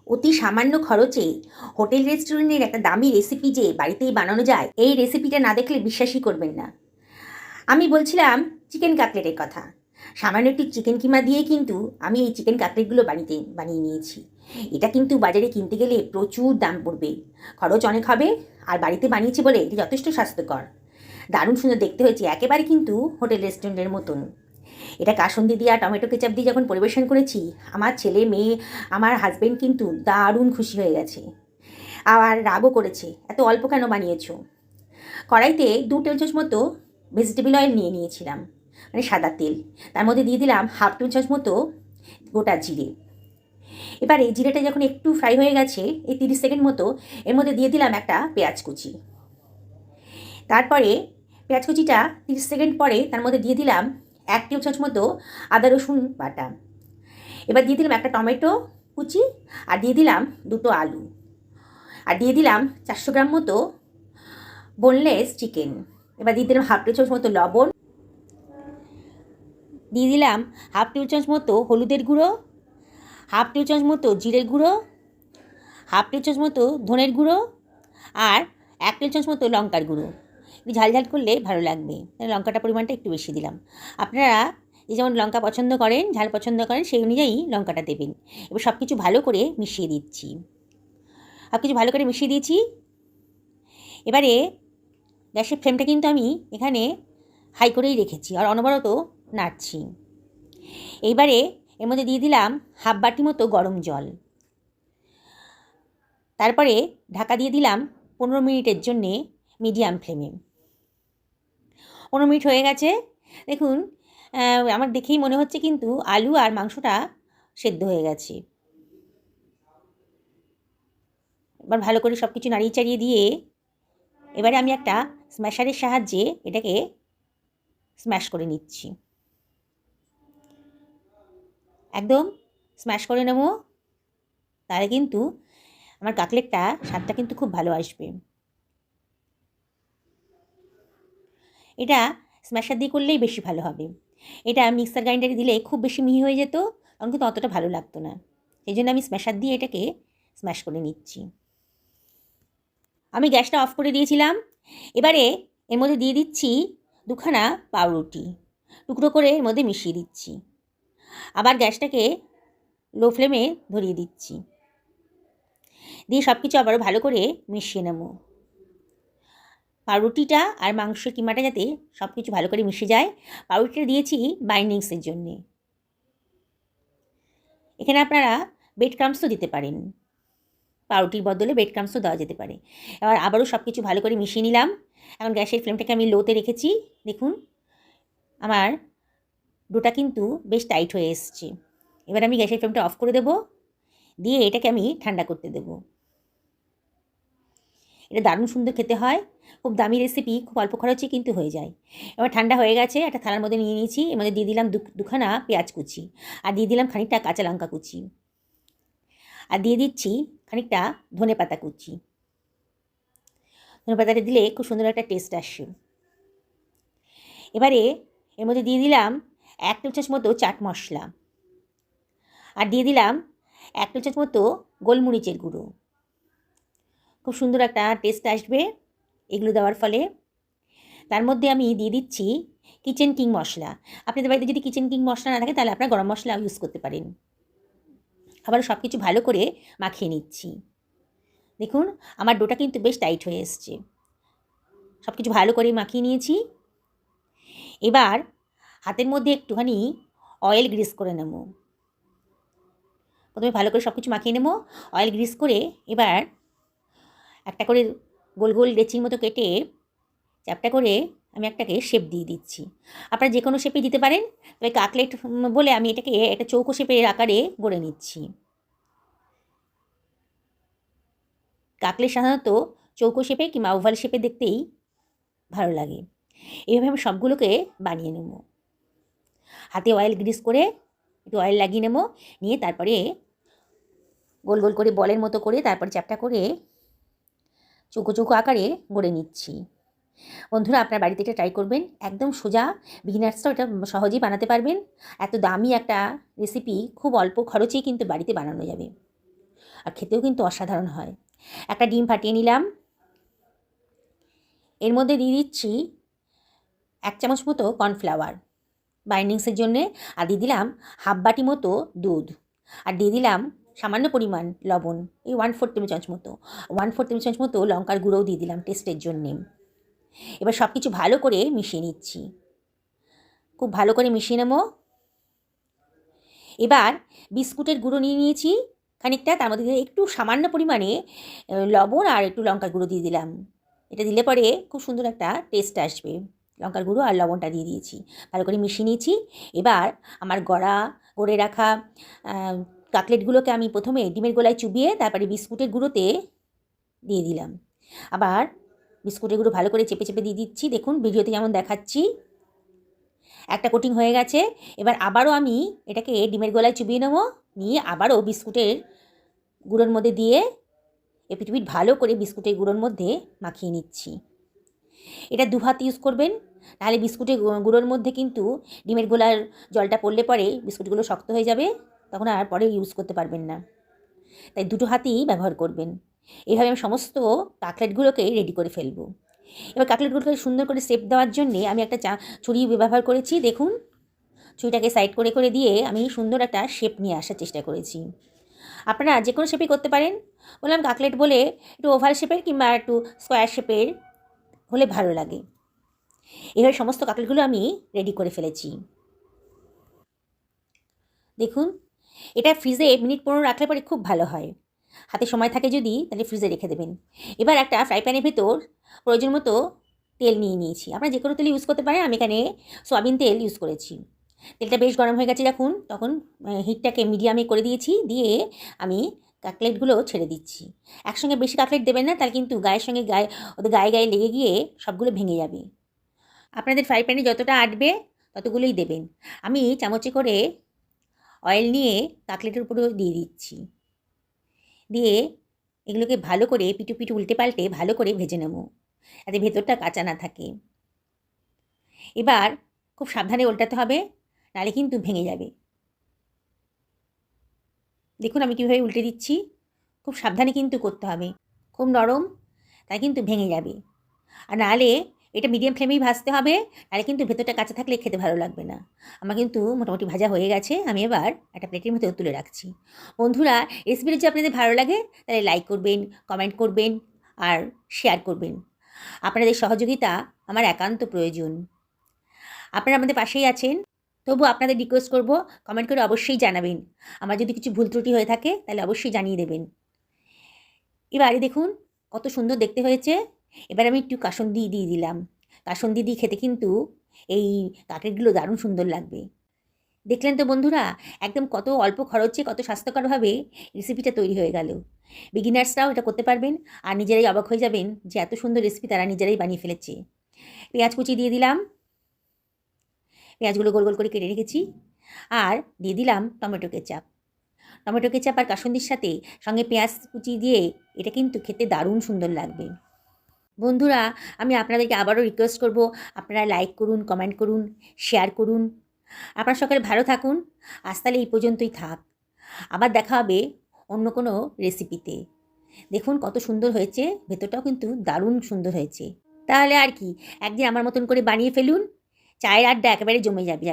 অতি সামান্য খরচে হোটেল রেস্টুরেন্টের একটা দামি রেসিপি যে বাড়িতেই বানানো যায়, এই রেসিপিটা না দেখলে বিশ্বাসই করবেন না। আমি বলছিলাম চিকেন কাটলেটের কথা। সামান্য একটু চিকেন কিমা দিয়ে কিন্তু আমি এই চিকেন কাটলেটগুলো বাড়িতে বানিয়ে নিয়েছি। এটা কিন্তু বাজারে কিনতে গেলে প্রচুর দাম পড়বে, খরচ অনেক হবে। আর বাড়িতে বানিয়েছি বলে এটা যথেষ্ট স্বাস্থ্যকর, দারুণ সুন্দর দেখতে হয়েছে, একেবারে কিন্তু হোটেল রেস্টুরেন্টের মতন। এটা কাসুন্দি দিয়ে আর টমেটো কেচাপ দিয়ে যখন পরিবেশন করেছি, আমার ছেলে মেয়ে আমার হাজব্যান্ড কিন্তু দারুণ খুশি হয়ে গেছে, আবার রাগও করেছে, এত অল্প কেন বানিয়েছো। কড়াইতে 2 টেবিল চামচ মতো ভেজিটেবল অয়েল নিয়ে নিয়েছিলাম, মানে সাদা তেল। তার মধ্যে দিয়ে দিলাম 1/2 টেবিল চামচ মতো গোটা জিরে। এবারে জিরেটা যখন একটু ফ্রাই হয়ে গেছে, এই 30 সেকেন্ড মতো, এর মধ্যে দিয়ে দিলাম একটা পেঁয়াজ কুচি। তারপরে পেঁয়াজ কুচিটা 30 সেকেন্ড পরে তার মধ্যে দিয়ে দিলাম 1 টেবিল চামচ মতো আদা রসুন বাটা। এবার দিয়ে দিলাম একটা টমেটো কুচি, আর দিয়ে দিলাম 2টো আলু, আর দিয়ে দিলাম 400 গ্রাম মতো বোনলেস চিকেন। এবার দিয়ে দিলাম 1/2 টেবিল চামচ মতো লবণ, দিয়ে দিলাম 1/2 টেবিল চামচ মতো হলুদের গুঁড়ো, 1/2 টেবিল চামচ মতো জিরের গুঁড়ো, 1/2 টেবিল চামচ মতো ধনের গুঁড়ো, আর 1 টেবিল চামচ মতো লঙ্কার গুঁড়ো। একটু ঝাল ঝাল করলে ভালো লাগবে, লঙ্কাটা পরিমাণটা একটু বেশি দিলাম। আপনারা যে যেমন লঙ্কা পছন্দ করেন, ঝাল পছন্দ করেন, সেই অনুযায়ী লঙ্কাটা দেবেন। এবার সব কিছু ভালো করে মিশিয়ে দিচ্ছি। সব কিছু ভালো করে মিশিয়ে দিয়েছি। এবারে গ্যাসের ফ্লেমটা কিন্তু আমি এখানে হাই করেই রেখেছি, আর অনবরত নাড়ছি। এইবারে এর মধ্যে দিয়ে দিলাম 1/2 বাটি মতো গরম জল। তারপরে ঢাকা দিয়ে দিলাম 15 মিনিটের জন্যে মিডিয়াম ফ্লেমে। 15 মিনিট হয়ে গেছে, দেখুন আমার দেখেই মনে হচ্ছে কিন্তু আলু আর মাংসটা সেদ্ধ হয়ে গেছে। এবার ভালো করে সব কিছু নাড়িয়ে চাড়িয়ে দিয়ে এবারে আমি একটা স্ম্যাশারের সাহায্যে এটাকে স্ম্যাশ করে নিচ্ছি। একদম স্ম্যাশ করে নেব, তাহলে কিন্তু আমার কাটলেটটা স্বাদটা কিন্তু খুব ভালো আসবে। এটা স্ম্যাশার দিয়ে করলেই বেশি ভালো হবে। এটা মিক্সার গ্রাইন্ডারে দিলে খুব বেশি মিহি হয়ে যেত, তখন কিন্তু অতটা ভালো লাগতো না। সেই জন্য আমি স্ম্যাশার দিয়ে এটাকে স্ম্যাশ করে নিচ্ছি। আমি গ্যাসটা অফ করে দিয়েছিলাম। এবারে এর মধ্যে দিয়ে দিচ্ছি 2খানা পাউরুটি, টুকরো করে এর মধ্যে মিশিয়ে দিচ্ছি। আবার গ্যাসটাকে লো ফ্লেমে ধরিয়ে দিচ্ছি, দিয়ে সব কিছু আবারও ভালো করে মিশিয়ে নেব। পাউরুটিটা আর মাংসের কিমাটা যাতে সব কিছু ভালো করে মিশে যায়। পাউরুটিটা দিয়েছি বাইন্ডিংসের জন্যে। এখানে আপনারা ব্রেড ক্রাম্বসও দিতে পারেন, পাউরুটির বদলে ব্রেড ক্রাম্বসও দেওয়া যেতে পারে। এবার আবারও সব কিছু ভালো করে মিশিয়ে নিলাম। এখন গ্যাসের ফ্লেমটাকে আমি লোতে রেখেছি। দেখুন আমার ডোটা কিন্তু বেশ টাইট হয়ে এসছে। এবার আমি গ্যাসের ফ্লেমটা অফ করে দেব, দিয়ে এটাকে আমি ঠান্ডা করতে দেব। এটা দারুণ সুন্দর খেতে হয়, খুব দামি রেসিপি, খুব অল্প খরচে কিন্তু হয়ে যায়। এবার ঠান্ডা হয়ে গেছে, একটা থালার মধ্যে নিয়ে নিয়েছি। এর মধ্যে দিয়ে দিলাম 2খানা পেঁয়াজ কুচি, আর দিয়ে দিলাম খানিকটা কাঁচা লঙ্কা কুচি, আর দিয়ে দিচ্ছি খানিকটা ধনেপাতা কুচি। ধনেপাতাটা দিলে খুব সুন্দর একটা টেস্ট আসে। এবারে এর মধ্যে দিয়ে দিলাম 1 টেবিল চামচ মতো চাট মশলা, আর দিয়ে দিলাম 1 টেবিল চামচ মতো গোলমরিচের গুঁড়ো। খুব সুন্দর একটা টেস্ট আসবে এগুলো দেওয়ার ফলে। তার মধ্যে আমি দিয়ে দিচ্ছি কিচেন কিং মশলা। আপনাদের বাড়িতে যদি কিচেন কিং মশলা না থাকে তাহলে আপনারা গরম মশলা ইউজ করতে পারেন। আবার সব কিছু ভালো করে মাখিয়ে নিচ্ছি। দেখুন আমার ডোটা কিন্তু বেশ টাইট হয়ে এসছে, সব কিছু ভালো করে মাখিয়ে নিয়েছি। এবার হাতের মধ্যে একটুখানি অয়েল গ্রিস করে নেব। প্রথমে ভালো করে সব কিছু মাখিয়ে নেব, অয়েল গ্রিস করে এবার একটা করে গোল গোল লেচির মতো কেটে চ্যাপটা করে আমি একটাকে শেপ দিয়ে দিচ্ছি। আপনারা যে কোনো শেপে দিতে পারেন, তবে কাটলেট বলে আমি এটাকে একটা চৌকো শেপের আকারে গড়ে নিচ্ছি। কাটলেট সাধারণত চৌকো শেপে কিংবা ওভাল শেপে দেখতেই ভালো লাগে। এইভাবে আমি সবগুলোকে বানিয়ে নেব। হাতে অয়েল গ্রিস করে একটু অয়েল লাগিয়ে নেব, নিয়ে তারপরে গোল গোল করে বলের মতো করে তারপরে চ্যাপটা করে চৌকো চৌকো আকারে গড়ে নিচ্ছি। বন্ধুরা আপনার বাড়িতে এটা ট্রাই করবেন, একদম সোজা, বিগিনার্সরাও এটা সহজেই বানাতে পারবেন। এত দামি একটা রেসিপি খুব অল্প খরচেই কিন্তু বাড়িতে বানানো যাবে। আর খেতেও কিন্তু অসাধারণ হয়। একটা ডিম ফাটিয়ে নিলাম, এর মধ্যে দিয়ে দিচ্ছি 1 চামচ মতো কর্নফ্লাওয়ার বাইন্ডিংসের জন্যে, আর দিয়ে দিলাম হাফ বাটি মতো দুধ, আর দিয়ে দিলাম সামান্য পরিমাণ লবণ, এই 1/4 টেবিল চামচ মতো, 1/4 টেবিল চামচ মতো লঙ্কার গুঁড়োও দিয়ে দিলাম টেস্টের জন্যে। এবার সব কিছু ভালো করে মিশিয়ে নিচ্ছি, খুব ভালো করে মিশিয়ে নেব। এবার বিস্কুটের গুঁড়ো নিয়ে নিয়েছি খানিকটা, তার মধ্যে একটু সামান্য পরিমাণে লবণ আর একটু লঙ্কার গুঁড়ো দিয়ে দিলাম। এটা দিলে পরে খুব সুন্দর একটা টেস্ট আসবে। লঙ্কার গুঁড়ো আর লবণটা দিয়ে দিয়েছি, ভালো করে মিশিয়ে নিয়েছি। এবার আমার গড়ে রাখা কাটলেটগুলোকে আমি প্রথমে ডিমের গোলায় চুবিয়ে তারপরে বিস্কুটের গুঁড়োতে দিয়ে দিলাম। আবার বিস্কুটের গুঁড়ো ভালো করে চেপে চেপে দিয়ে দিচ্ছি, দেখুন ভিডিওতে যেমন দেখাচ্ছি। একটা কোটিং হয়ে গেছে। এবার আবারও আমি এটাকে ডিমের গোলায় চুবিয়ে নেবো, নিয়ে আবারও বিস্কুটের গুঁড়োর মধ্যে দিয়ে এপিট ভালো করে বিস্কুটের গুঁড়োর মধ্যে মাখিয়ে নিচ্ছি। এটা 2 হাত ইউজ করবেন, নাহলে বিস্কুটের গুঁড়োর মধ্যে কিন্তু ডিমের গোলার জলটা পড়লে পরে বিস্কুটগুলো শক্ত হয়ে যাবে, তখন আর পরে ইউজ করতে পারবেন না। তাই 2 হাতই ব্যবহার করবেন। এইভাবে আমি সমস্ত কাটলেটগুলোকে রেডি করে ফেলবো। এবার কাটলেটগুলোকে সুন্দর করে শেপ দেওয়ার জন্যে আমি একটা ছুরি ব্যবহার করেছি। দেখুন, ছুরিটাকে সাইড করে করে দিয়ে আমি সুন্দর একটা শেপ নিয়ে আসার চেষ্টা করেছি। আপনারা যে কোনো শেপই করতে পারেন, বললাম কাটলেট বলে একটু ওভাল শেপের কিংবা একটু স্কোয়ার শেপের হলে ভালো লাগে। এভাবে সমস্ত কাটলেটগুলো আমি রেডি করে ফেলেছি। দেখুন, এটা ফ্রিজে মিনিট 15 রাখলে পরে খুব ভালো হয়। হাতে সময় থাকে যদি, তাহলে ফ্রিজে রেখে দেবেন। এবার একটা ফ্রাই প্যানের ভেতর প্রয়োজন মতো তেল নিয়ে নিয়েছি। আপনারা যে কোনো তেল ইউজ করতে পারেন, আমি এখানে সয়াবিন তেল ইউজ করেছি। তেলটা বেশ গরম হয়ে গেছে যখন, তখন হিটটাকে মিডিয়ামে করে দিয়েছি, দিয়ে আমি কাটলেটগুলো ছেড়ে দিচ্ছি। একসঙ্গে বেশি কাটলেট দেবেন না, তাহলে কিন্তু গায়ের সঙ্গে ওদের গায়ে গায়ে লেগে গিয়ে সবগুলো ভেঙে যাবে। আপনাদের ফ্রাই প্যানে যতটা আটবে ততগুলোই দেবেন। আমি চামচে করে অয়েল নিয়ে কাটলেটের উপরেও দিয়ে দিচ্ছি, দিয়ে এগুলোকে ভালো করে পিটু উল্টে পাল্টে ভালো করে ভেজে নেব, যাতে ভেতরটা কাঁচা না থাকে। এবার খুব সাবধানে উল্টাতে হবে, নাহলে কিন্তু ভেঙে যাবে। দেখুন আমি কীভাবে উল্টে দিচ্ছি, খুব সাবধানে কিন্তু করতে হবে, খুব নরম, তাই কিন্তু ভেঙে যাবে। আর নাহলে এটা মিডিয়াম ফ্লেমেই ভাজতে হবে, নাহলে কিন্তু ভেতরটা কাঁচা থাকলে খেতে ভালো লাগবে না। আমার কিন্তু মোটামুটি ভাজা হয়ে গেছে, আমি এবার একটা প্লেটের মধ্যে তুলে রাখছি। বন্ধুরা, রেসিপিটা যদি আপনাদের ভালো লাগে তাহলে লাইক করবেন, কমেন্ট করবেন আর শেয়ার করবেন। আপনাদের সহযোগিতা আমার একান্ত প্রয়োজন। আপনারা আমাদের পাশেই আছেন, তবু আপনাদের রিকোয়েস্ট করব কমেন্ট করে অবশ্যই জানাবেন। আমার যদি কিছু ভুল ত্রুটি হয়ে থাকে তাহলে অবশ্যই জানিয়ে দেবেন। এবারে দেখুন কত সুন্দর দেখতে হয়েছে। এবার আমি একটু কাসুন্দি দিয়ে দিলাম। কাসুন্দি দিয়ে খেতে কিন্তু এই কাটলেটগুলো দারুণ সুন্দর লাগবে। দেখলেন তো বন্ধুরা, একদম কত অল্প খরচে কত স্বাস্থ্যকরভাবে রেসিপিটা তৈরি হয়ে গেল। বিগিনার্সরাও এটা করতে পারবেন, আর নিজেরাই অবাক হয়ে যাবেন যে এত সুন্দর রেসিপি তারা নিজেরাই বানিয়ে ফেলেছে। পেঁয়াজ কুচি দিয়ে দিলাম, পেঁয়াজগুলো গোল গোল করে কেটে রেখেছি, আর দিয়ে দিলাম টমেটো কেচাপ। টমেটো কেচাপ আর কাসুন্দির সাথে সঙ্গে পেঁয়াজ কুচি দিয়ে এটা কিন্তু খেতে দারুণ সুন্দর লাগবে। বন্ধুরা, আমি আপনাদেরকে আবারও রিকোয়েস্ট করব, আপনারা লাইক করুন, কমেন্ট করুন, শেয়ার করুন। আপনারা সকলে ভালো থাকুন। আজ তাহলে এই পর্যন্তই থাক, আবার দেখা হবে অন্য কোনো রেসিপিতে। দেখুন কত সুন্দর হয়েছে, ভেতরটাও কিন্তু দারুণ সুন্দর হয়েছে। তাহলে আর কি, একদিন আমার মতন করে বানিয়ে ফেলুন, চায়ের আড্ডা একেবারে জমে যাবে।